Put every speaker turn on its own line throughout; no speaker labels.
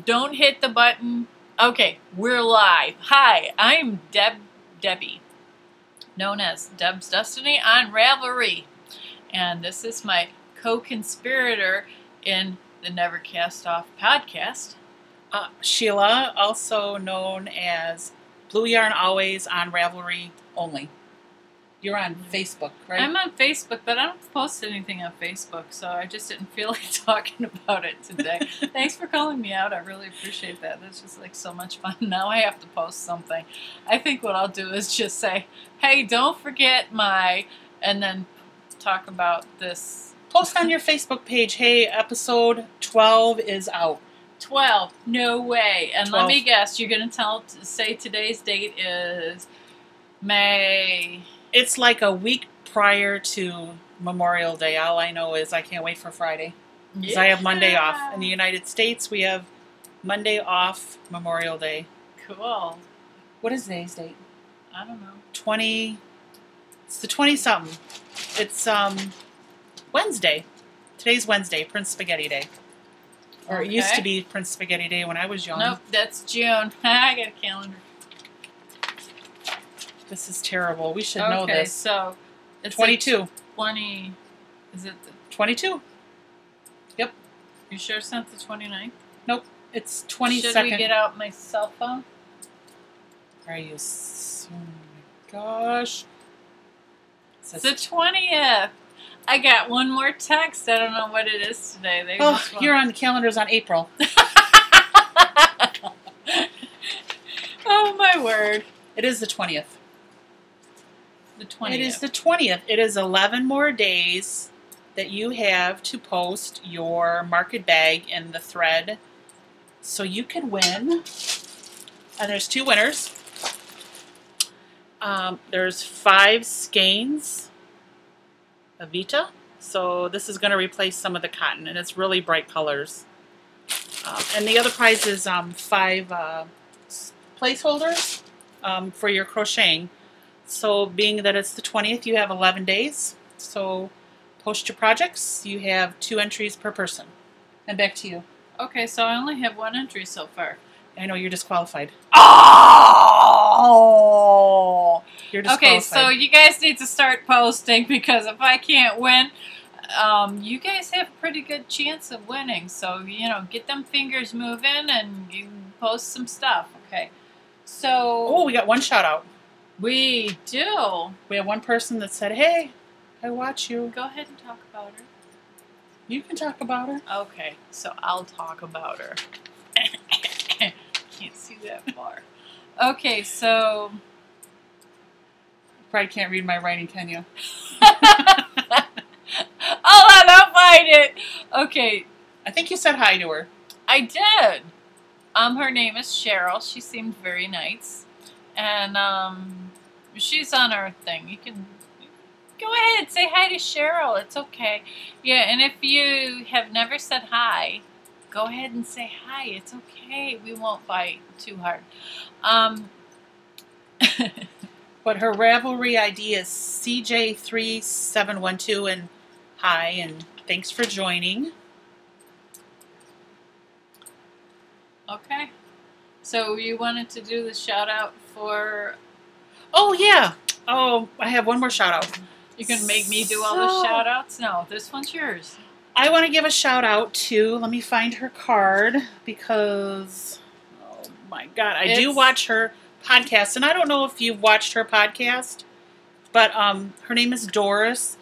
Don't hit the button. Okay, we're live. Hi, I'm Debbie, known as Deb's Destiny on Ravelry. And this is my co-conspirator in the Never Cast Off podcast.
Sheila, also known as Blue Yarn Always on Ravelry only. You're on Facebook, right?
I'm on Facebook, but I don't post anything on Facebook, so I just didn't feel like talking about it today. Thanks for calling me out. I really appreciate that. That's just like so much fun. Now I have to post something. I think what I'll do is just say, hey, don't forget and then talk about this.
Post on your Facebook page, hey, episode 12 is out.
12. No way. And
12.
Let me guess, you're going to say today's date is May.
It's like a week prior to Memorial Day. All I know is I can't wait for Friday. Because I have Monday off. In the United States, we have Monday off Memorial Day.
Cool.
What is today's date?
I don't know.
20. It's the 20-something. It's Wednesday. Today's Wednesday, Prince Spaghetti Day. Or it used to be Prince Spaghetti Day when I was young.
Nope, that's June. I got a calendar.
This is terrible. We should know this.
So it's
22.
20. Is it
22? Yep.
You sure it's not the 29th?
Nope. It's 22nd.
Should we get out my cell phone?
Are you? Oh my gosh.
It's the 20th. I got one more text. I don't know what it is today.
You're on the calendars on April.
Oh my word.
It is the 20th.
The 20th.
It is the 20th. It is 11 more days that you have to post your market bag in the thread so you can win. And there's 2 winners. There's 5 skeins of Vita. So this is going to replace some of the cotton, and it's really bright colors. And the other prize is 5 placeholders for your crocheting. So being that it's the 20th, you have 11 days. So post your projects. You have 2 entries per person. And back to you.
Okay, so I only have 1 entry so far.
I know, you're disqualified.
Oh!
You're disqualified.
Okay, so you guys need to start posting, because if I can't win, you guys have a pretty good chance of winning. So, get them fingers moving and you post some stuff. Okay. So.
Oh, we got 1 shout out.
We do.
We have 1 person that said, hey, I watch you.
Go ahead and talk about her.
You can talk about her.
Okay, so I'll talk about her. Can't see that far. Okay, so.
Probably can't read my writing, can you?
Hold on, I'll find it. Okay.
I think you said hi to her.
I did. Her name is Cheryl. She seemed very nice. And she's on our thing. You can go ahead, say hi to Cheryl. It's okay. Yeah, and if you have never said hi, go ahead and say hi. It's okay. We won't bite too hard.
But her Ravelry ID is CJ3712, and hi, and thanks for joining.
Okay. So you wanted to do the shout out for...
Oh, yeah. Oh, I have 1 more shout out.
You can make me do all the shout outs? No, this one's yours.
I want to give a shout out to, let me find her card, because, oh my God, I do watch her podcast, and I don't know if you've watched her podcast, but her name is Doris.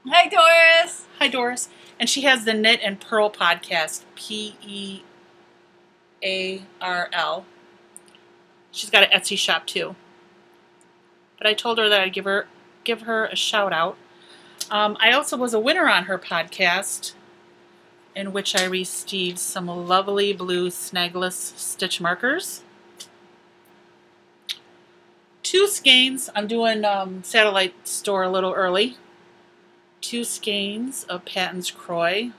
Hi, Doris.
Hi, Doris. And she has the Knit and Purl podcast, Pearl. She's got an Etsy shop too. But I told her that I'd give her a shout out. I also was a winner on her podcast, in which I received some lovely blue Snagless stitch markers. 2 skeins. I'm doing Satellite Store a little early. 2 skeins of Patons Kroy,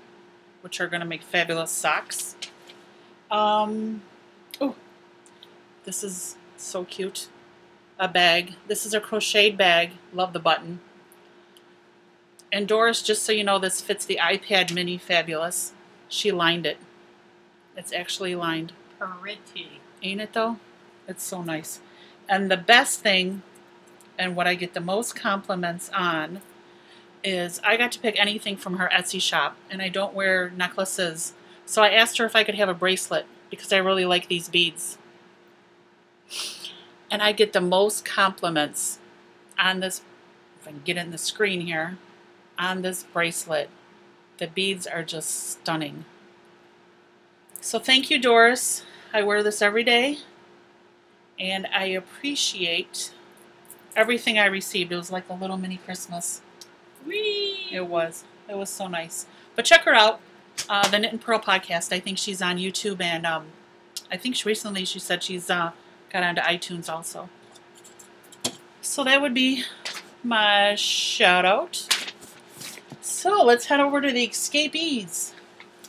which are going to make fabulous socks. Oh, this is so cute. A bag. This is a crocheted bag. Love the button. And Doris, just so you know, this fits the iPad mini fabulous. She lined it. It's actually lined.
Pretty.
Ain't it though? It's so nice. And the best thing, and what I get the most compliments on, is I got to pick anything from her Etsy shop, and I don't wear necklaces. So I asked her if I could have a bracelet because I really like these beads. And I get the most compliments on this, if I can get it in the screen here, on this bracelet. The beads are just stunning. So thank you, Doris. I wear this every day, and I appreciate everything I received. It was like a little mini Christmas.
Whee!
It was. It was so nice. But check her out, the Knit and Purl podcast. I think she's on YouTube, and I think recently she said she's got onto iTunes also. So that would be my shout out. So let's head over to the escapees.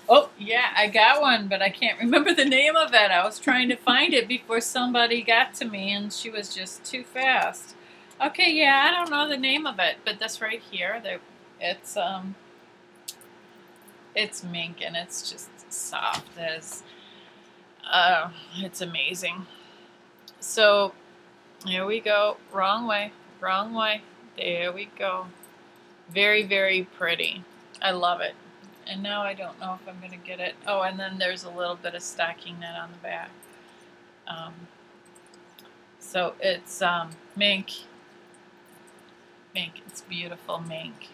Oh,
yeah, I got one, but I can't remember the name of it. I was trying to find it before somebody got to me, and she was just too fast. Okay, yeah, I don't know the name of it, but this right here, it's Mink, and it's just soft as, it's amazing. So, here we go. Wrong way, wrong way. There we go. Very, very pretty. I love it. And now I don't know if I'm going to get it. Oh, and then there's a little bit of stocking knit on the back. So it's Mink. Mink. It's beautiful Mink.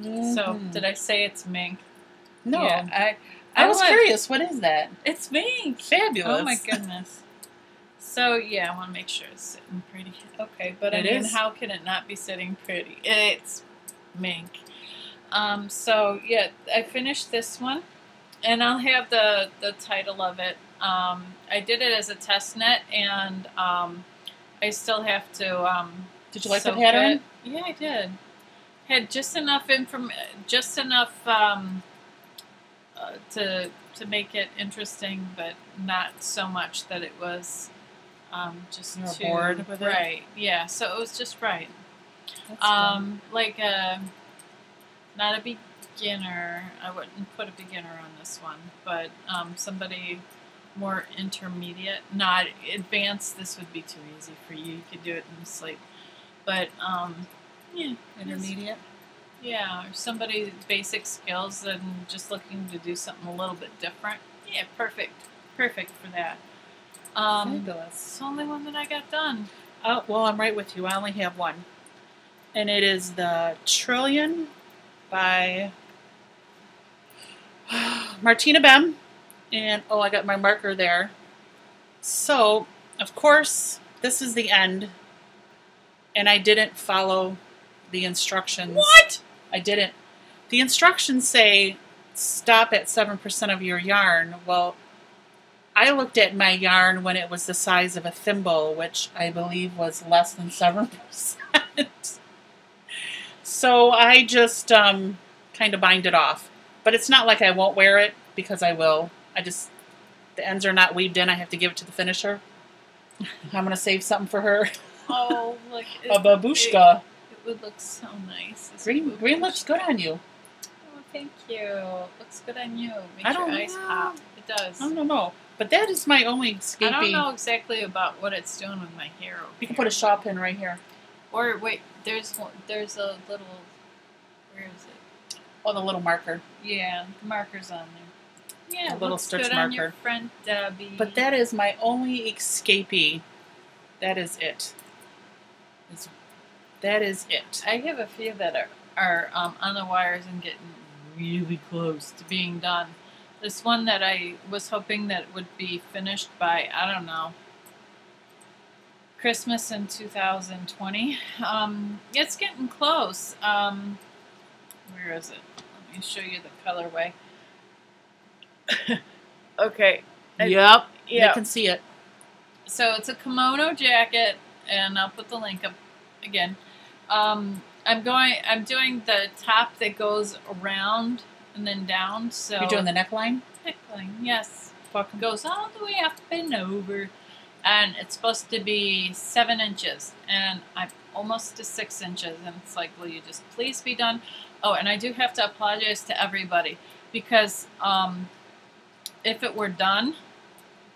mm-hmm.
So did I say it's Mink?
No.
Yeah,
I was curious. What is that?
It's Mink.
Fabulous.
Oh my goodness. So yeah, I want to make sure it's sitting pretty. Okay, but I
It
mean,
is.
how can it not be sitting pretty? It's Mink. So yeah, I finished this one, and I'll have the title of it. I did it as a test knit, and I still have to.
Did you like the
soak
pattern?
it. Yeah, I did. Had just enough to make it interesting, but not so much that it was just
You were
too
bored with it?
right. Yeah, so it was just right.
That's good.
Like not a beginner. I wouldn't put a beginner on this one, but somebody more intermediate, not advanced. This would be too easy for you. You could do it in sleep, but yeah,
Intermediate.
yeah, or somebody basic skills and just looking to do something a little bit different. Yeah, perfect for that.
Fabulous.
It's the only one that I got done.
Oh, well, I'm right with you. I only have one. And it is the Trillion by Martina Bem. And, oh, I got my marker there. So, of course, this is the end. And I didn't follow the instructions.
What?
I didn't. The instructions say stop at 7% of your yarn. Well, I looked at my yarn when it was the size of a thimble, which I believe was less than 7%. So I just kind of bind it off. But it's not like I won't wear it, because I will. The ends are not weaved in. I have to give it to the finisher. I'm going to save something for her.
Oh, look.
A babushka.
It would look so nice.
Green looks good on you.
Oh, thank you. Looks good on you. Makes
I don't
your eyes
know.
pop. It does.
I don't know. But that is my only escapee.
I don't know exactly about what it's doing with my hair.
You can put a shawl pin right here.
Or wait, there's a little. Where is it?
Oh, the little marker.
Yeah, the marker's on there. Yeah,
A little
looks
stitch
good on your
marker.
front, Debbie.
But that is my only escapee. That is it. That is it.
I have a few that are on the wires and getting really close to being done. This one that I was hoping that would be finished by, I don't know, Christmas in 2020. It's getting close. Where is it? Let me show you the colorway. Okay.
Yep.
Yeah.
You can see it.
So it's a kimono jacket, and I'll put the link up again. I'm doing the top that goes around and then down. So
You're doing the neckline?
neckline, yes. Goes all the way up and over, and it's supposed to be 7 inches, and I'm almost to 6 inches, and it's like, will you just please be done? Oh, and I do have to apologize to everybody, because if it were done,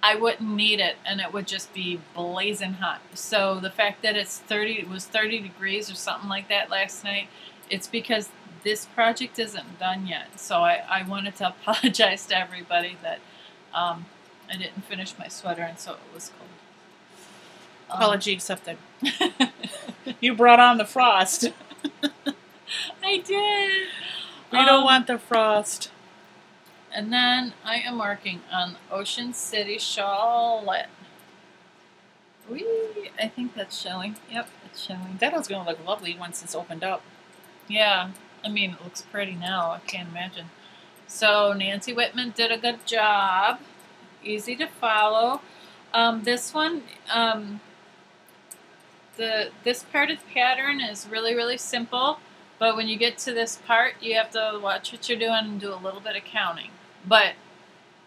I wouldn't need it, and it would just be blazing hot. So the fact that it was 30 degrees or something like that last night, it's because this project isn't done yet. So I wanted to apologize to everybody that I didn't finish my sweater, and so it was cold.
Apology accepted. You brought on the frost.
I did.
We don't want the frost.
And then I am working on Ocean City Shawl. I think that's showing. Yep, it's showing.
That was going to look lovely once it's opened up.
Yeah, I mean, it looks pretty now. I can't imagine. So Nancy Whitman did a good job. Easy to follow. This one, this part of the pattern is really, really simple. But when you get to this part, you have to watch what you're doing and do a little bit of counting. But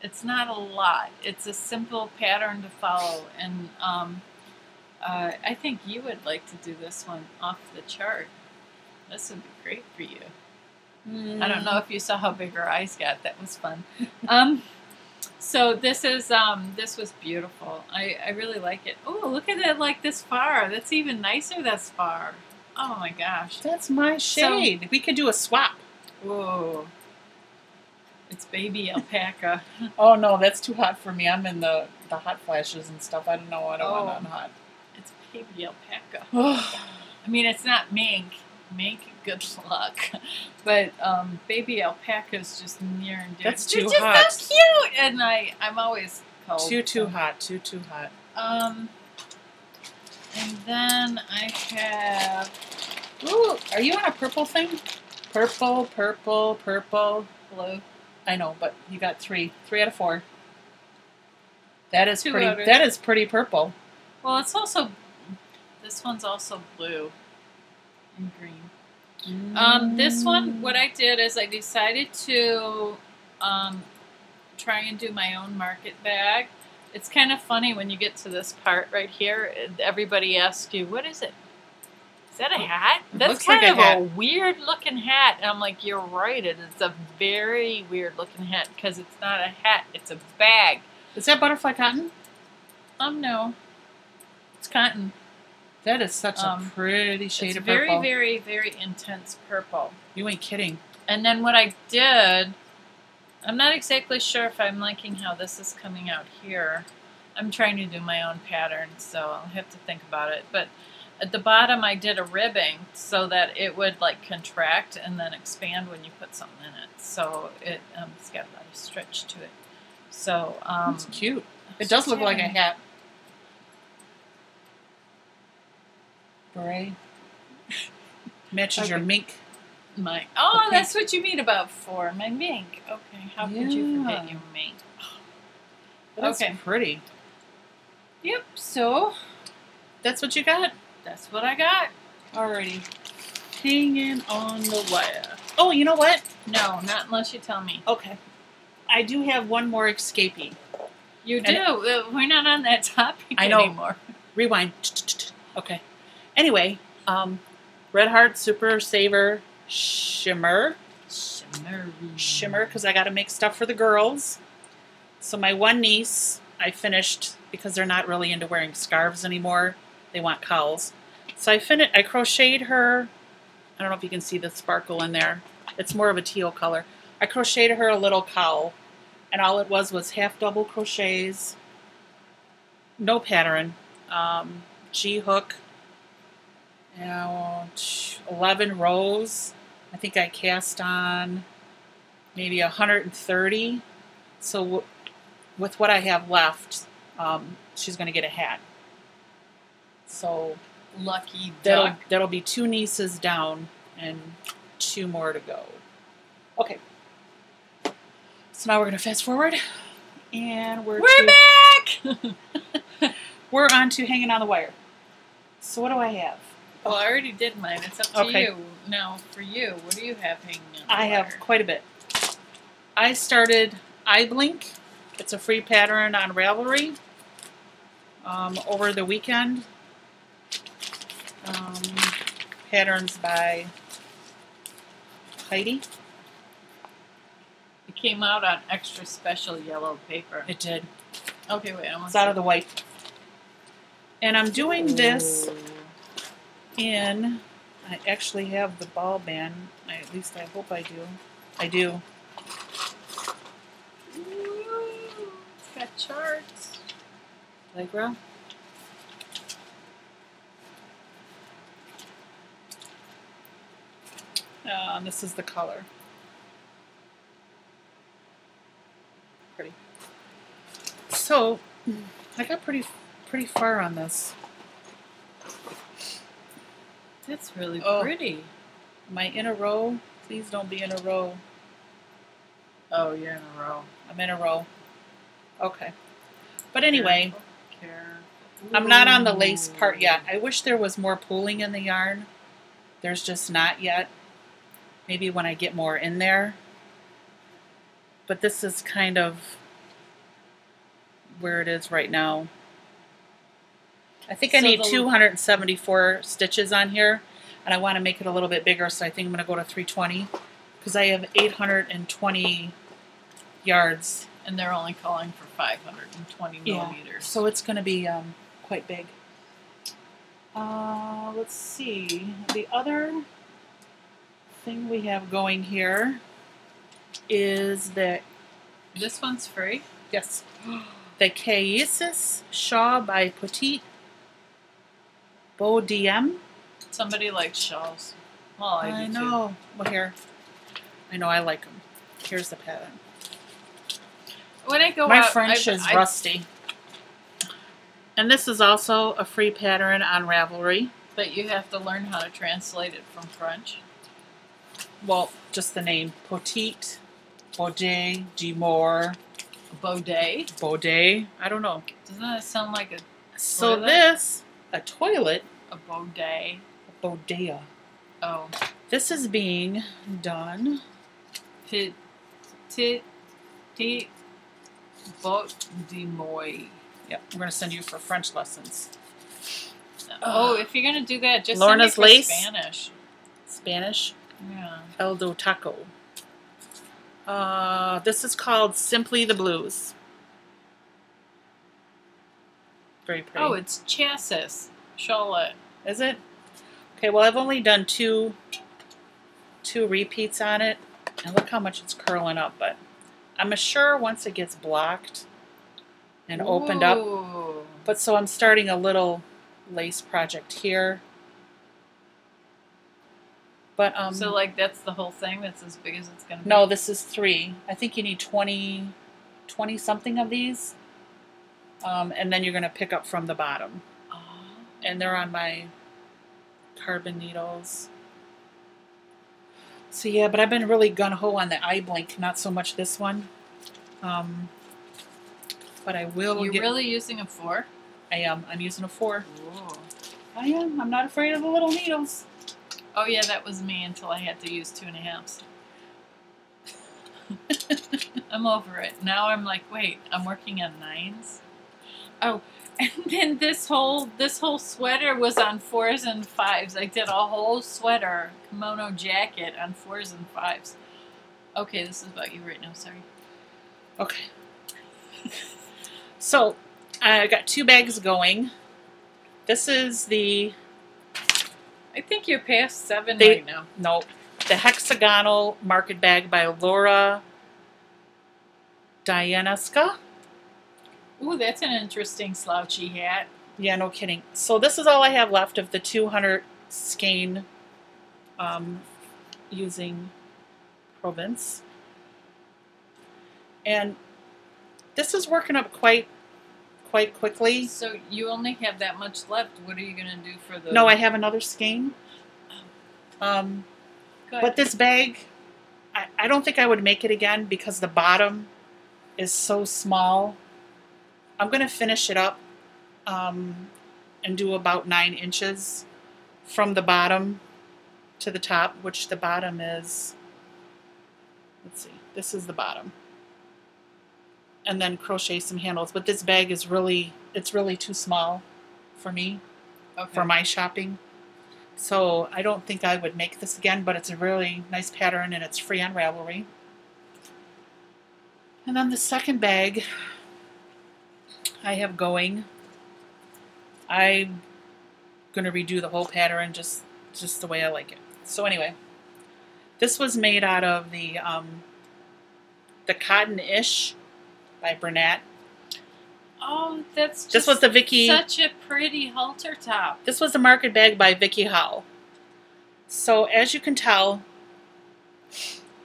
it's not a lot. It's a simple pattern to follow. And I think you would like to do this one off the chart. This would be great for you. I don't know if you saw how big her eyes got. That was fun. So this was beautiful. I really like it. Oh, look at it like this far. That's even nicer this far. Oh my gosh.
That's my shade. So, we could do a swap.
Whoa. It's baby alpaca.
Oh no, that's too hot for me. I'm in the hot flashes and stuff. I don't know. I don't want it on hot.
It's baby alpaca. I mean, it's not mink. Mink, good luck. But baby alpaca is just near and dear.
That's too hot.
It's just so cute. And I'm always cold.
Too hot. Too hot.
And then I have...
Ooh, are you on a purple thing? Purple.
Blue.
I know, but you got 3. 3 out of 4. That is pretty.
Others.
That is pretty purple.
Well, it's also... This one's also blue and green. This one, what I did is I decided to try and do my own market bag. It's kind of funny when you get to this part right here, everybody asks you, what is it? Is that a hat? That's kind of a weird looking hat. And I'm like, you're right. It's a very weird looking hat because it's not a hat. It's a bag.
Is that butterfly cotton?
No. It's cotton.
That is such a pretty shade of
purple.
purple.
It's very, very, very intense purple.
You ain't kidding.
And then what I did... I'm not exactly sure if I'm liking how this is coming out here. I'm trying to do my own pattern, so I'll have to think about it. But at the bottom, I did a ribbing so that it would like contract and then expand when you put something in it. So it's got a lot of stretch to it. So
it's cute. It does look like a hat. Beret matches your mink.
That's what you mean about 4. My mink. Okay, how could you forget your mink?
That's pretty.
Yep, so
that's what you got?
That's what I got.
Alrighty. Hanging on the wire. Oh, you know what?
No, not unless you tell me.
Okay. I do have one more escapee.
You do? We're not on that topic anymore.
Rewind. Okay. Anyway, Red Heart Super Saver Shimmer, because I got to make stuff for the girls. So my one niece, I finished because they're not really into wearing scarves anymore. They want cowls. So I crocheted her. I don't know if you can see the sparkle in there. It's more of a teal color. I crocheted her a little cowl, and all it was half double crochets, no pattern, G-hook, 11 rows. I think I cast on maybe 130. So with what I have left, she's going to get a hat. So
lucky duck.
That'll be 2 nieces down and 2 more to go. Okay. So now we're going to fast forward, and we're
back.
We're on to hanging on the wire. So what do I have?
Well, I already did mine. It's up to you. Now, for you, what do you have hanging on the wire?
I have quite a bit. I started iBlink. It's a free pattern on Ravelry over the weekend. Patterns by Petite.
came out on extra special yellow paper.
It did.
Okay, wait.
It's out of the white. And I'm doing this in... I actually have the ball band. At least I hope I do. I do.
Ooh, got charts.
Allegra. This is the color. Pretty. So, I got pretty far on this.
That's really
Oh.
pretty.
Am I in a row? Please don't be in a row.
Oh, you're in a row.
I'm in a row. Okay. But anyway,
Careful.
I'm not on the lace part yet. I wish there was more pooling in the yarn. There's just not yet. Maybe when I get more in there. But this is kind of where it is right now. I think I need 274 stitches on here, and I want to make it a little bit bigger, so I think I'm going to go to 320 because I have 820 yards.
And they're only calling for 520 millimeters.
So it's going to be quite big. Let's see. The other thing we have going here is the...
This one's free?
Yes. The Kaisis Shawl by Petite. Beau DM.
Somebody likes shawls. Well, I do
know.
too.
Well, here. I know I like them. Here's the pattern.
When I go
My
out,
French is rusty. And this is also a free pattern on Ravelry.
But you have to learn how to translate it from French.
Well, just the name. Petite, Baudet, Gimor.
Baudet?
Baudet. I don't know.
Doesn't that sound like a
So
toilet?
this, a toilet.
A Baudet.
A Baudet.
Oh.
This is being done.
Petite. Botte de Moi.
Yep, I'm going to send you for French lessons.
Oh, if you're going to do that, just
Lorna's
send me for
lace.
Spanish.
Spanish.
Yeah.
El do Taco. This is called Simply the Blues. Very pretty.
Oh, it's chassis. Charlotte.
Is it? Okay, well, I've only done two repeats on it. And look how much it's curling up. But I'm sure once it gets blocked and opened up.
Ooh.
But so I'm starting a little lace project here. But
So, like, that's the whole thing? That's as big as it's going to be?
no, this is 3. I think you need 20 something of these. And then you're going to pick up from the bottom.
Oh.
And they're on my carbon needles. So yeah, but I've been really gung-ho on the eye blink, not so much this one. But I will
You're really using a 4?
I am. I'm using a 4.
Ooh.
I am. I'm not afraid of the little needles.
Oh, yeah, that was me until I had to use 2.5s. I'm over it. Now I'm like, wait, I'm working on 9s? Oh, and then this whole sweater was on 4s and 5s. I did a whole sweater, kimono jacket on 4s and 5s. Okay, this is about you right now, sorry.
Okay. So, I got 2 bags going. This is the...
I think you're past 7 right now.
No, the hexagonal market bag by Laura Dianaska.
Ooh, that's an interesting slouchy hat.
Yeah, no kidding. So this is all I have left of the 200 skein using Provence. And this is working up quite quickly.
So you only have that much left. What are you going to do for the...
No, I have another skein.
Good.
But this bag, I don't think I would make it again because the bottom is so small. I'm going to finish it up and do about 9 inches from the bottom to the top, which the bottom is, let's see, this is the bottom. And then crochet some handles. But this bag is really, it's really too small for me, for my shopping. So I don't think I would make this again, but it's a really nice pattern and it's free on Ravelry. And then the second bag I have going. I'm going to redo the whole pattern just the way I like it. So anyway, this was made out of the Cotton-ish by Bernat.
Oh, that's just
this was the Vicky.
Such a pretty halter top.
This was the market bag by Vicky Howell. So as you can tell,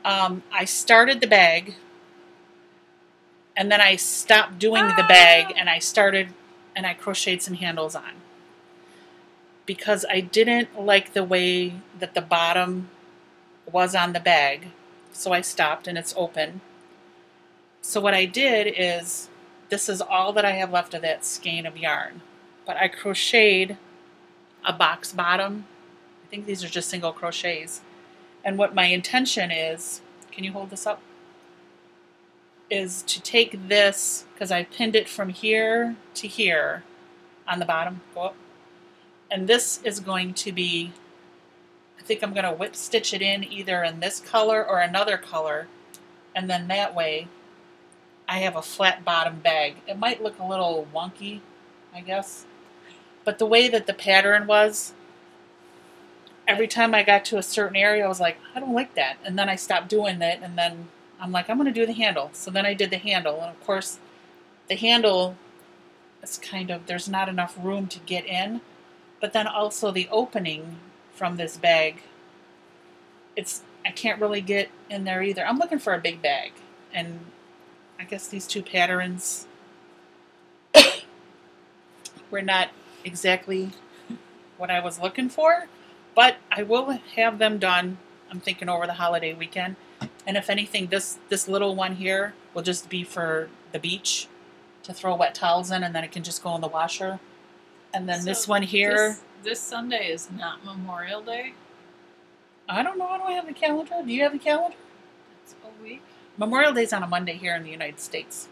I started the bag, and then I stopped doing the bag, and I crocheted some handles on. Because I didn't like the way that the bottom was on the bag. So I stopped, and it's open. So what I did is, this is all that I have left of that skein of yarn. But I crocheted a box bottom. I think these are just single crochets. And what my intention is, can you hold this up? Is to take this, because I pinned it from here to here on the bottom. Go up. And this is going to be, I think I'm going to whip stitch it in either in this color or another color. And then that way I have a flat bottom bag. It might look a little wonky, I guess. But the way that the pattern was, every time I got to a certain area, I was like, I don't like that. And then I stopped doing it, and then I'm like, I'm going to do the handle. So then I did the handle. And of course, the handle is kind of, there's not enough room to get in. But then also the opening from this bag, I can't really get in there either. I'm looking for a big bag. And I guess these two patterns were not exactly what I was looking for. But I will have them done, I'm thinking, over the holiday weekend. And if anything, this little one here will just be for the beach to throw wet towels in, and then it can just go in the washer. And then so this one here.
This Sunday is not Memorial Day?
I don't know. I don't have the calendar. Do you have the calendar?
It's a week.
Memorial Day's on a Monday here in the United States.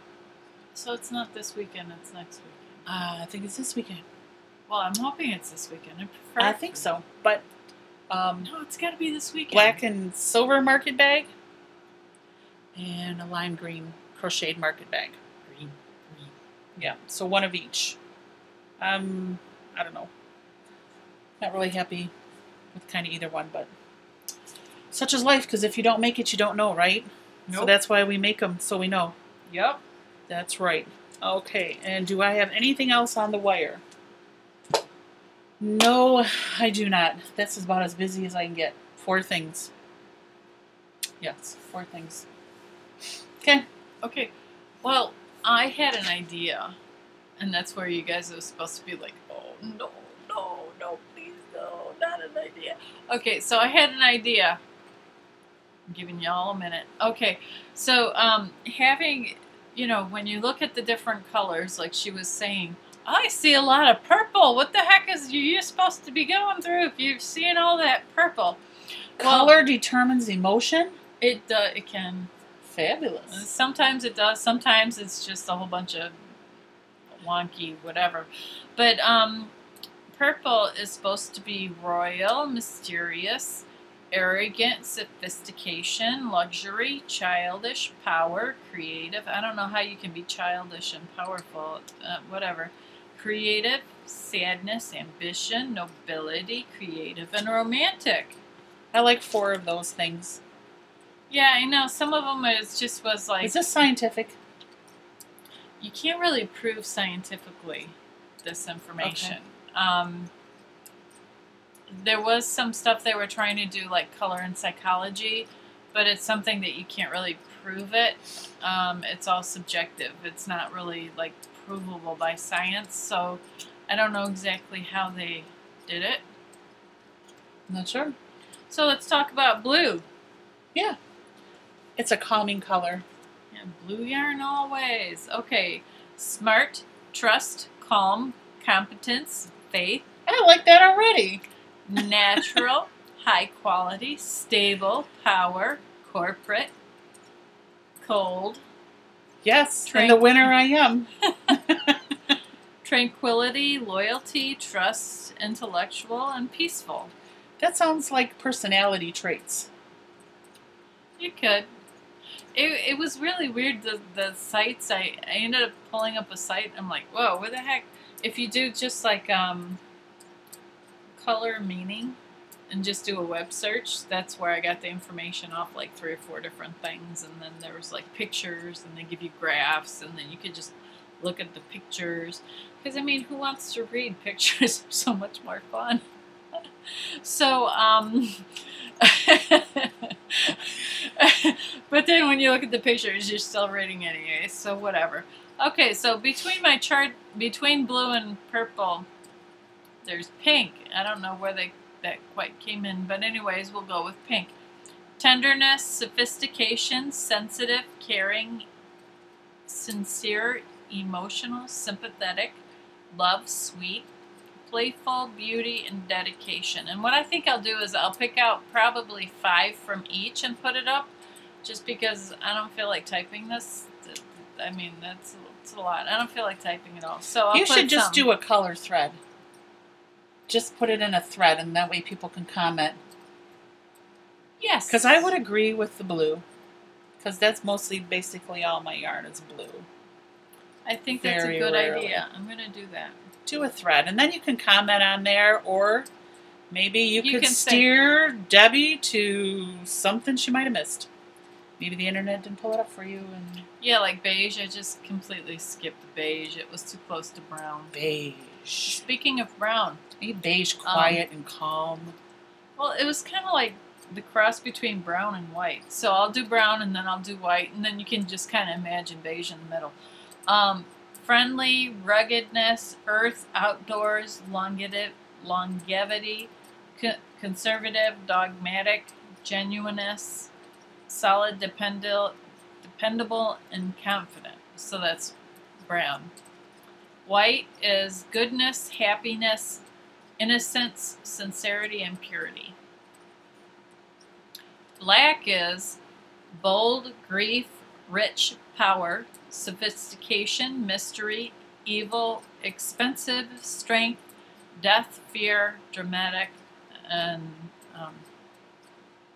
So it's not this weekend, it's next weekend.
I think it's this weekend.
Well, I'm hoping it's this weekend.
I think so. But
no, it's got to be this weekend.
Black and silver market bag and a lime green crocheted market bag.
Green.
Yeah, so one of each. I don't know. Not really happy with kind of either one, but such is life, because if you don't make it, you don't know, right? Nope. So that's why we make them, so we know.
Yep.
That's right. Okay, and do I have anything else on the wire? No, I do not. That's about as busy as I can get. 4 things. Yes, 4 things. Okay.
Okay. Well, I had an idea, and that's where you guys are supposed to be like, oh, no, please, no, not an idea. Okay, so I had an idea. I'm giving y'all a minute. Okay, so having, when you look at the different colors, like she was saying, I see a lot of purple. What the heck is you supposed to be going through if you're seeing all that purple?
Color determines emotion?
It can.
Fabulous.
Sometimes it does. Sometimes it's just a whole bunch of wonky whatever. But purple is supposed to be royal, mysterious, arrogant, sophistication, luxury, childish, power, creative. I don't know how you can be childish and powerful. Whatever. Creative, sadness, ambition, nobility, creative, and romantic.
I like 4 of those things.
Yeah, I know. Some of them was like...
Is this scientific?
You can't really prove scientifically this information. Okay. There was some stuff they were trying to do, like color and psychology, but it's something that you can't really prove it. It's all subjective. It's not really, like, provable by science, so I don't know exactly how they did it.
Not sure.
So let's talk about blue.
Yeah. It's a calming color.
Yeah, blue yarn always. Okay. Smart, trust, calm, competence, faith.
I like that already.
Natural, high quality, stable, power, corporate, cold.
Yes, in the winter I am.
Tranquility, loyalty, trust, intellectual, and peaceful.
That sounds like personality traits.
You could. It was really weird. The sites I ended up pulling up a site. I'm like, whoa, what the heck? If you do just like color meaning and just do a web search, that's where I got the information off like 3 or 4 different things, and then there was like pictures, and they give you graphs, and then you could just look at the pictures. Because I mean, who wants to read pictures? Are so much more fun. So but then when you look at the pictures, you're still reading anyway. So whatever. Okay, so between my chart, between blue and purple, there's pink. I don't know where that quite came in, but anyways, we'll go with pink. Tenderness, sophistication, sensitive, caring, sincere, emotional, sympathetic, love, sweet, playful, beauty, and dedication. And what I think I'll do is I'll pick out probably 5 from each and put it up, just because I don't feel like typing this. I mean, that's a lot. I don't feel like typing it all. So
You should just do a color thread. Just put it in a thread, and that way people can comment.
Yes.
Because I would agree with the blue. Because that's mostly, basically all my yarn is blue.
I think that's a good idea. I'm going to do that.
Do a thread, and then you can comment on there, or maybe you could steer Debbie to something she might have missed. Maybe the internet didn't pull it up for you. And
yeah, like beige. I just completely skipped beige. It was too close to brown.
Beige.
Speaking of brown.
Maybe beige, quiet and calm.
Well, it was kind of like the cross between brown and white. So I'll do brown, and then I'll do white, and then you can just kind of imagine beige in the middle. Friendly, ruggedness, earth, outdoors, longevity, conservative, dogmatic, genuineness, solid, dependable, and confident. So that's brown. White is goodness, happiness, innocence, sincerity, and purity. Black is bold, grief, rich, power, sophistication, mystery, evil, expensive, strength, death, fear, dramatic, and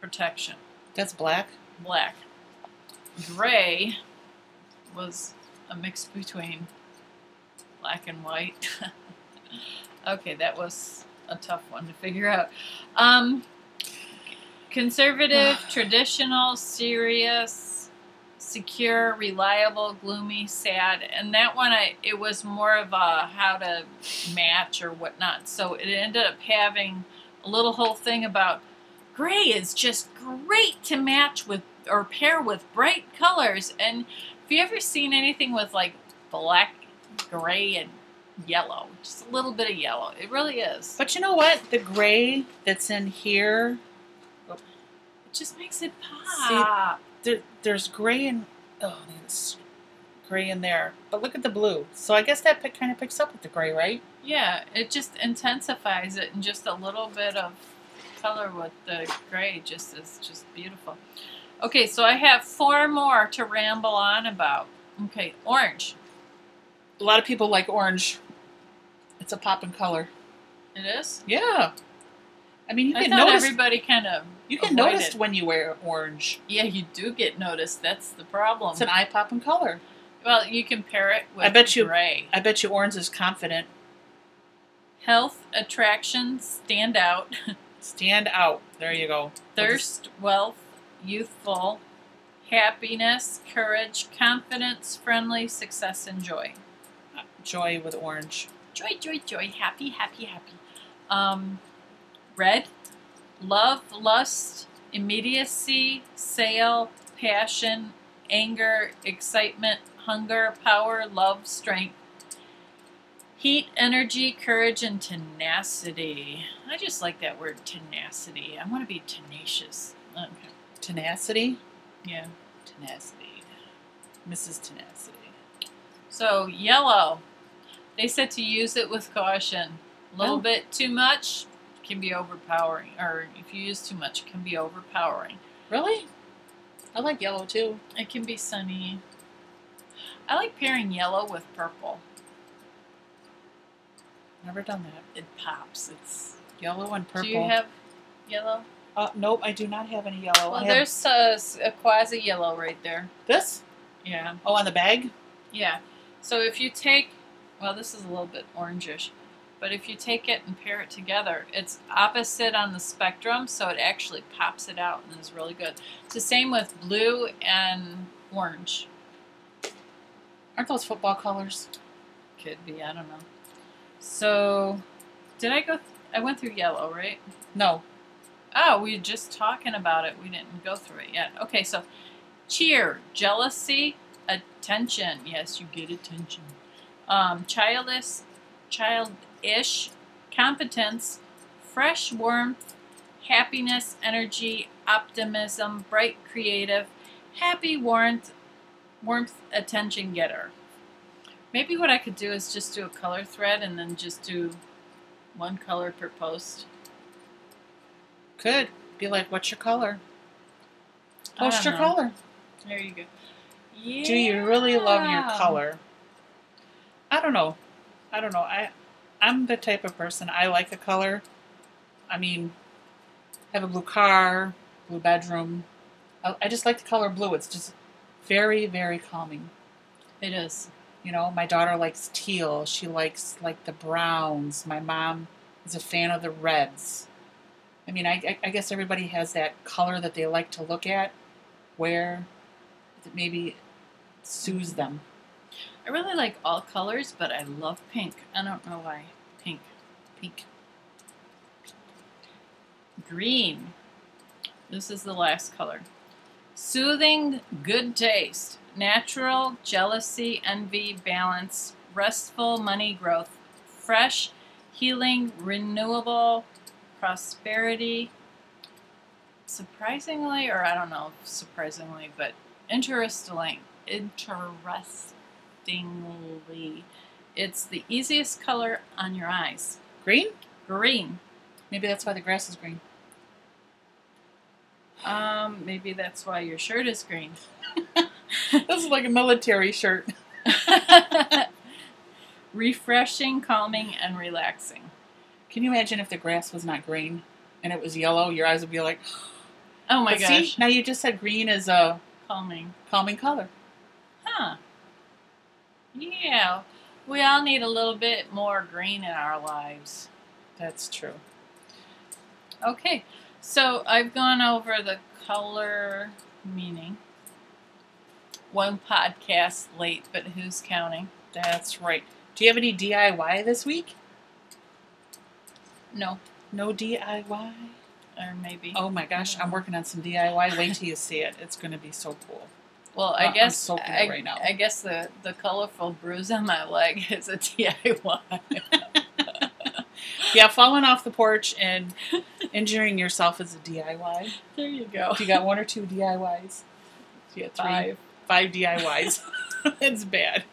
protection.
That's black?
Black. Gray was a mix between black and white. Okay, that was a tough one to figure out. Conservative, traditional, serious, secure, reliable, gloomy, sad. And that one, it was more of a how to match or whatnot. So it ended up having a little whole thing about gray is just great to match with or pair with bright colors. And if you ever seen anything with like black, gray, and yellow, just a little bit of yellow, it really is.
But you know what? The gray that's in here,
it just makes it pop.
See, there's gray in, there's gray in there. But look at the blue. So I guess that kind of picks up with the gray, right?
Yeah, it just intensifies it, and just a little bit of color with the gray just is just beautiful. Okay, so I have 4 more to ramble on about. Okay, orange.
A lot of people like orange. It's a pop in color.
It is?
Yeah. I mean, you
I
can
thought
notice.
Everybody kind of.
You get noticed when you wear orange.
Yeah, you do get noticed. That's the problem.
It's an eye popping color.
Well, you can pair it with gray.
I bet you orange is confident.
Health, attraction, stand out.
Stand out. There you go.
Thirst, wealth, youthful, happiness, courage, confidence, friendly, success, and joy.
Joy with orange.
Joy, joy, joy. Happy, happy, happy. Red, love, lust, immediacy, sale, passion, anger, excitement, hunger, power, love, strength. Heat, energy, courage, and tenacity. I just like that word, tenacity. I want to be tenacious. Okay.
Tenacity?
Yeah.
Tenacity. Mrs. Tenacity.
So, yellow. They said to use it with caution. A little bit too much can be overpowering. Or if you use too much, it can be overpowering.
Really? I like yellow too.
It can be sunny. I like pairing yellow with purple.
Never done that.
It pops. It's
yellow and purple.
Do you have yellow?
Nope, I do not have any yellow.
Well, there's a quasi yellow right there.
This?
Yeah.
Oh, on the bag?
Yeah. So if you take, well, this is a little bit orangish, but if you take it and pair it together, it's opposite on the spectrum, so it actually pops it out and is really good. It's the same with blue and orange.
Aren't those football colors?
Could be, I don't know. So, did I go? I went through yellow, right?
No.
Oh, we were just talking about it. We didn't go through it yet. Okay, so cheer, jealousy, attention. Yes, you get attention. Childish, competence, fresh warmth, happiness, energy, optimism, bright, creative, happy, warmth, attention getter. Maybe what I could do is just do a color thread and then just do one color per post.
Could be like, what's your color? Post your color.
There you go. Yeah.
Do you really love your color? I don't know. I'm the type of person, I like a color. I mean, I have a blue car, blue bedroom. I just like the color blue. It's just very, very calming.
It is.
You know, my daughter likes teal. She likes like the browns. My mom is a fan of the reds. I mean, I guess everybody has that color that they like to look at, where it maybe soothes them.
I really like all colors, but I love pink. I don't know why. Pink. Green. This is the last color. Soothing, good taste. Natural, jealousy, envy, balance. Restful, money, growth. Fresh, healing, renewable, prosperity. Surprisingly, or I don't know if surprisingly, but interestingly, it's the easiest color on your eyes.
Green?
Green.
Maybe that's why the grass is green.
Maybe that's why your shirt is green.
This is like a military shirt.
Refreshing, calming, and relaxing.
Can you imagine if the grass was not green and it was yellow? Your eyes would be like,
oh my gosh.
See, now you just said green is a calming color.
Huh. Yeah. We all need a little bit more green in our lives.
That's true.
Okay. So I've gone over the color meaning. One podcast late, but who's counting?
That's right. Do you have any DIY this week?
No.
No DIY?
Or maybe.
Oh my gosh, I'm working on some DIY. Wait till you see it. It's going to be so cool.
Well, I guess
I'm soaking it right now.
I guess the colorful bruise on my leg is a DIY.
Yeah, falling off the porch and injuring yourself is a DIY.
There you go.
You got 1 or 2 DIYs? You got 3, 5 DIYs. It's bad.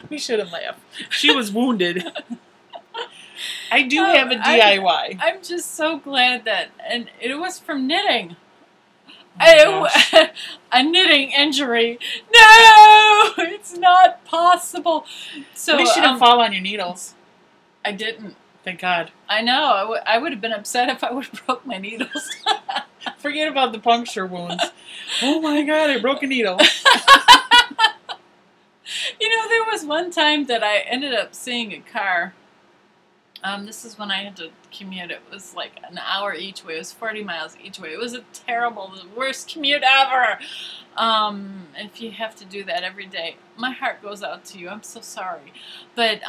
We shouldn't laugh. She was wounded. I do have a DIY.
I'm just so glad that, and it was from knitting.
Oh
a knitting injury. No, it's not possible. So
at least you didn't fall on your needles.
I didn't.
Thank God.
I know. I would have been upset if I would have broke my needles.
Forget about the puncture wounds. Oh my God, I broke a needle.
You know, there was one time that I ended up seeing a car. This is when I had to commute. It was like an hour each way. It was 40 miles each way. It was the worst commute ever. If you have to do that every day, my heart goes out to you. I'm so sorry. But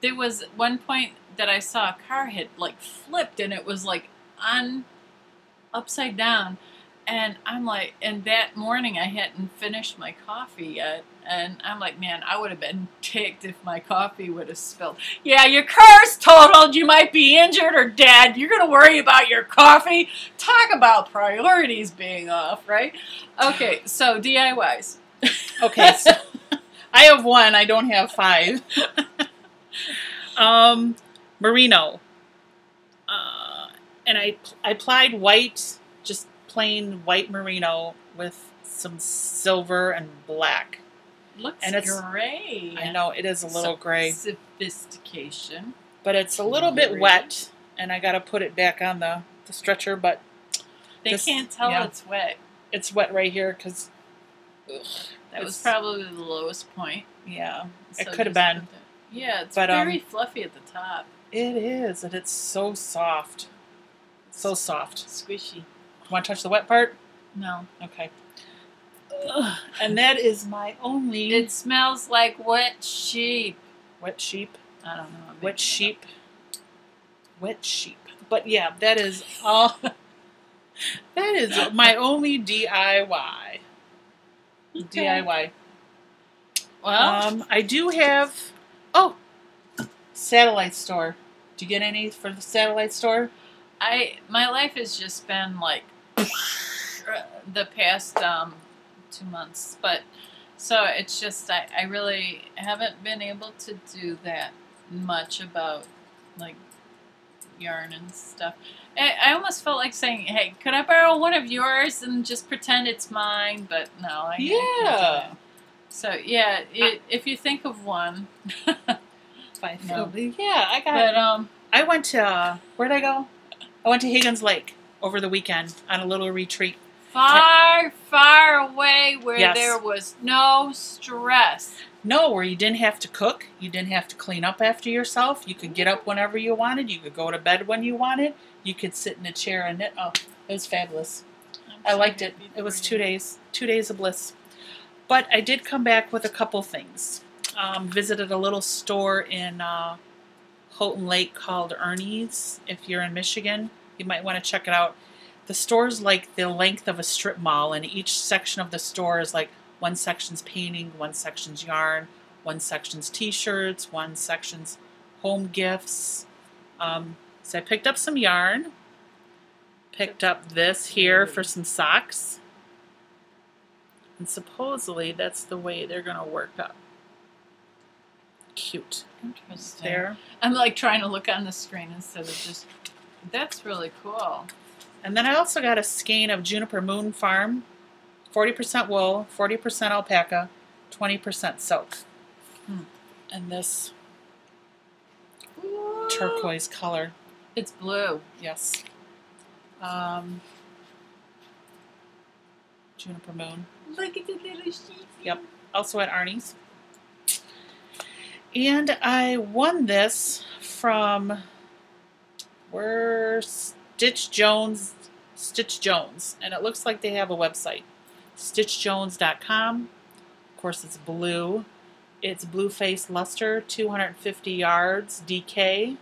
there was one point that I saw a car had like flipped and it was like upside down. And I'm like, and that morning I hadn't finished my coffee yet. And I'm like, man, I would have been ticked if my coffee would have spilled. Yeah, your car's totaled. You might be injured or dead. You're going to worry about your coffee. Talk about priorities being off, right? Okay, so DIYs.
Okay, so I have 1. I don't have 5. Merino. And I applied white, just plain white merino with some silver and black.
Looks
and it's
gray.
I know, it is a little gray.
Sophistication.
But it's a little bit wet, and I got to put it back on the the stretcher, but
They can't tell it's wet.
It's wet right here because
that was probably the lowest point.
Yeah,
So
it could have been.
Yeah, it's very fluffy at the top.
It is, and it's so soft. So soft.
Squishy.
Want to touch the wet part?
No.
Okay. And that is my only...
It smells like wet sheep.
Wet sheep?
I don't know.
Wet sheep. Wet sheep. But yeah, that is all... That is my only DIY. Okay. DIY.
Well...
I do have... Oh! Satellite store. Did you get any for the satellite store?
My life has just been like... the past 2 months. But... So it's just... I really haven't been able to do that much about... like... yarn and stuff. I almost felt like saying, hey, could I borrow one of yours and just pretend it's mine? But no, I can't do that. So yeah, if you think of one. No.
Yeah, I got. But I went to where'd I go? I went to Higgins Lake over the weekend on a little retreat.
Far, far away where there was no stress.
No, where you didn't have to cook. You didn't have to clean up after yourself. You could get up whenever you wanted. You could go to bed when you wanted. You could sit in a chair and knit. Oh, it was fabulous. I liked it. It was 2 days. 2 days of bliss. But I did come back with a couple things. Visited a little store in Houghton Lake called Ernies. If you're in Michigan, you might want to check it out. The store's like the length of a strip mall, and each section of the store is like one section's painting, one section's yarn, one section's t-shirts, one section's home gifts. So I picked up some yarn, picked up this here for some socks, and supposedly that's the way they're going to work up. Cute.
Interesting.
There.
I'm like trying to look on the screen instead of just... That's really cool.
And then I also got a skein of Juniper Moon Farm. 40% wool, 40% alpaca, 20% silk. And this turquoise color.
It's blue.
Yes. Juniper Moon.
Look at the little sheep.
Yep. Also at Ernies. And I won this from Stitch Jones. And it looks like they have a website. StitchJones.com. Of course, it's blue. It's Blue Face Luster, 250 yards, DK.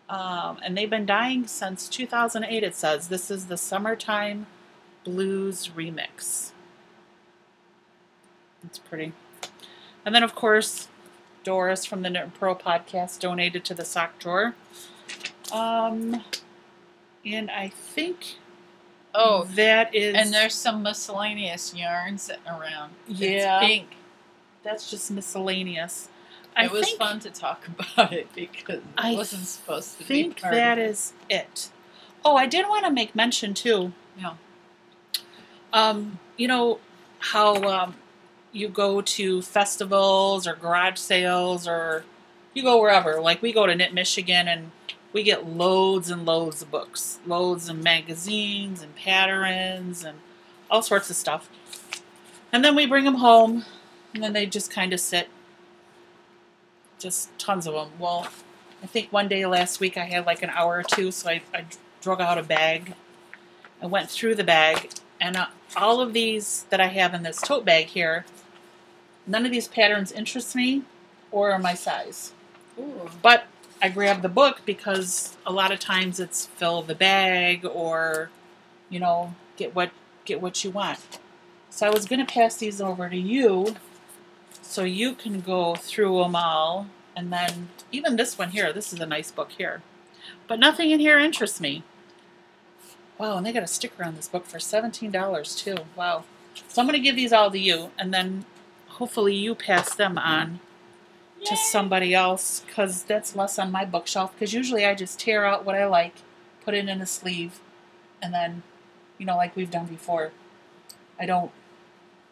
And they've been dyeing since 2008, it says. This is the Summertime Blues Remix. It's pretty. And then, of course, Doris from the Knit and Purl podcast donated to the sock drawer. And I think...
Oh,
that is...
And there's some miscellaneous yarns around.
Yeah.
It's pink.
That's just miscellaneous.
It was fun to talk about it because it wasn't supposed to be.
I think that is it. Oh, I did want to make mention too.
Yeah.
You know how you go to festivals or garage sales or you go wherever. Like we go to Knit Michigan and we get loads and loads of books, loads of magazines and patterns and all sorts of stuff. And then we bring them home, and then they just kind of sit. Just tons of them. Well, I think one day last week I had like an hour or two, so I drug out a bag. I went through the bag, and all of these that I have in this tote bag here, none of these patterns interest me or are my size.
Ooh.
But I grabbed the book because a lot of times it's fill the bag or, you know, get what you want. So I was going to pass these over to you so you can go through them all. And then even this one here, this is a nice book here. But nothing in here interests me. Wow, and they got a sticker on this book for $17 too. Wow. So I'm going to give these all to you, and then hopefully you pass them on to somebody else, because that's less on my bookshelf, because usually I just tear out what I like, put it in a sleeve, and then, you know, like we've done before. I don't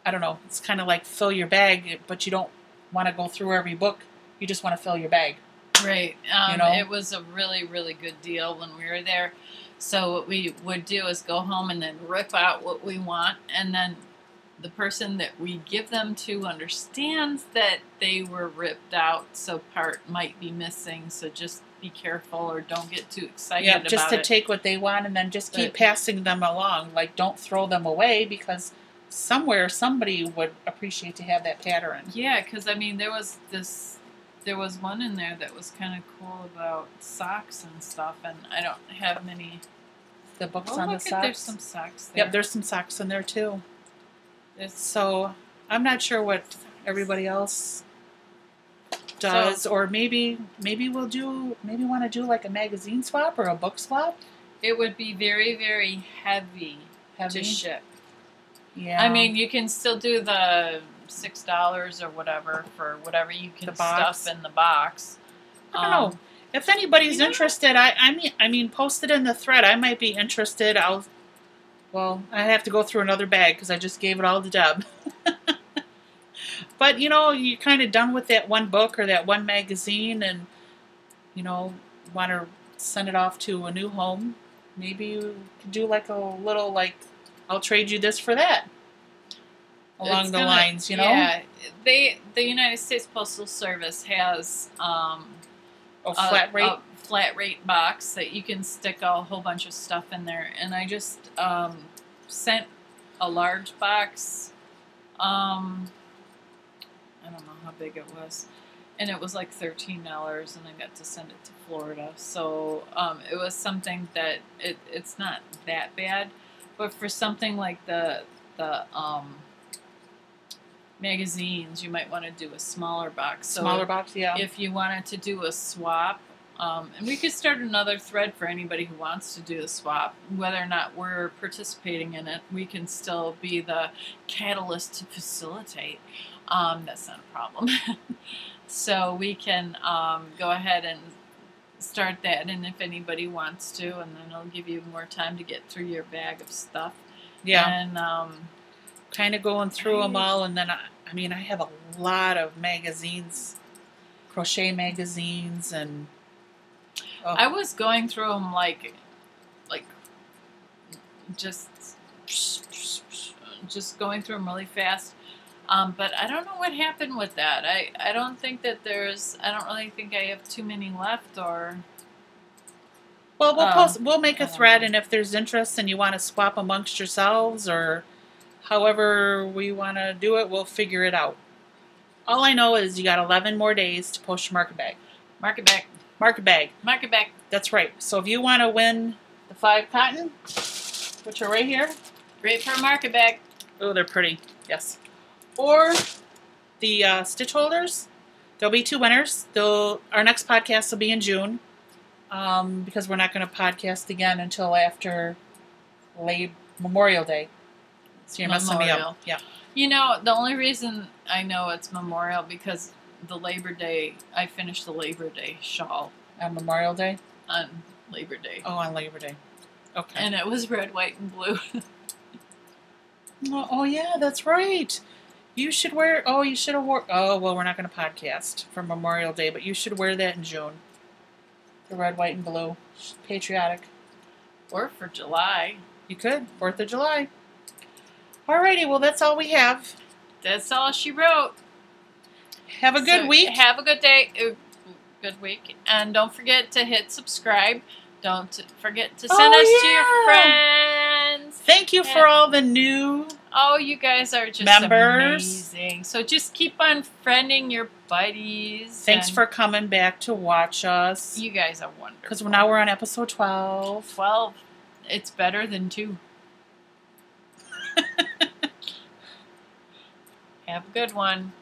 know, it's kind of like fill your bag, but you don't want to go through every book, you just want to fill your bag.
Right.
You know?
It was a really, really good deal when we were there. So what we would do is go home and then rip out what we want, and then the person that we give them to understands that they were ripped out, so part might be missing. So just be careful or don't get too excited about it.
Just to take what they want and then just keep passing them along. Like, don't throw them away, because somewhere somebody would appreciate to have that pattern.
Yeah, because I mean, there was one in there that was kind of cool about socks and stuff, and I don't have many.
The books on the socks.
There's some socks there.
Yep, there's some socks in there too. So I'm not sure what everybody else does, or maybe want to do like a magazine swap or a book swap.
It would be very, very heavy to ship.
Yeah.
I mean, you can still do the $6 or whatever for whatever you can stuff in the box.
I don't know. If anybody's interested, I mean, post it in the thread. I might be interested. I have to go through another bag because I just gave it all to Deb. But, you're kind of done with that one book or that one magazine, and, want to send it off to a new home. Maybe you could do like a little, I'll trade you this for that. Along the lines,
Yeah. The United States Postal Service has
a flat rate?
A flat rate box that you can stick a whole bunch of stuff in there. And I just sent a large box. I don't know how big it was. And it was like $13, and I got to send it to Florida. So it was something that it's not that bad. But for something like the magazines, you might want to do a smaller box. So
smaller box, yeah.
If you wanted to do a swap, and we could start another thread for anybody who wants to do the swap, whether or not we're participating in it, we can still be the catalyst to facilitate. That's not a problem. So we can go ahead and start that, and if anybody wants to, and then it'll give you more time to get through your bag of stuff.
Yeah.
And
kind of going through them all, and then I have a lot of magazines, crochet magazines, and
I was going through them like just going through them really fast. But I don't know what happened with that. I don't think that I don't really think I have too many left, or.
Well, we'll make a thread, and if there's interest and you want to swap amongst yourselves, or however we want to do it, we'll figure it out. All I know is you got 11 more days to post your market bag.
Market bag.
Market bag.
Market bag.
That's right. So if you want to win the 5 cotton, which are right here.
Great for a market bag.
Oh, they're pretty. Yes. Or the stitch holders. There'll be 2 winners. Our next podcast will be in June, because we're not going to podcast again until after Memorial Day. So you're messing me up. Yeah.
The only reason I know it's Memorial because the Labor Day, I finished the Labor Day shawl.
On Memorial Day?
On Labor Day.
Oh, on Labor Day. Okay.
And it was red, white, and blue.
Oh, yeah, that's right. You should wear, you should have worn, well, we're not going to podcast for Memorial Day, but you should wear that in June. The red, white, and blue. Patriotic.
Or for July.
You could. 4th of July. Alrighty, well, that's all we have.
That's all she wrote.
Have a good week.
Have a good day. Good week. And don't forget to hit subscribe. Don't forget to send us to your friends.
Thank you for all the new
you guys are just
members.
Amazing. So just keep on friending your buddies.
Thanks for coming back to watch us.
You guys are wonderful.
Because now we're on episode 12.
12. It's better than 2. Have a good one.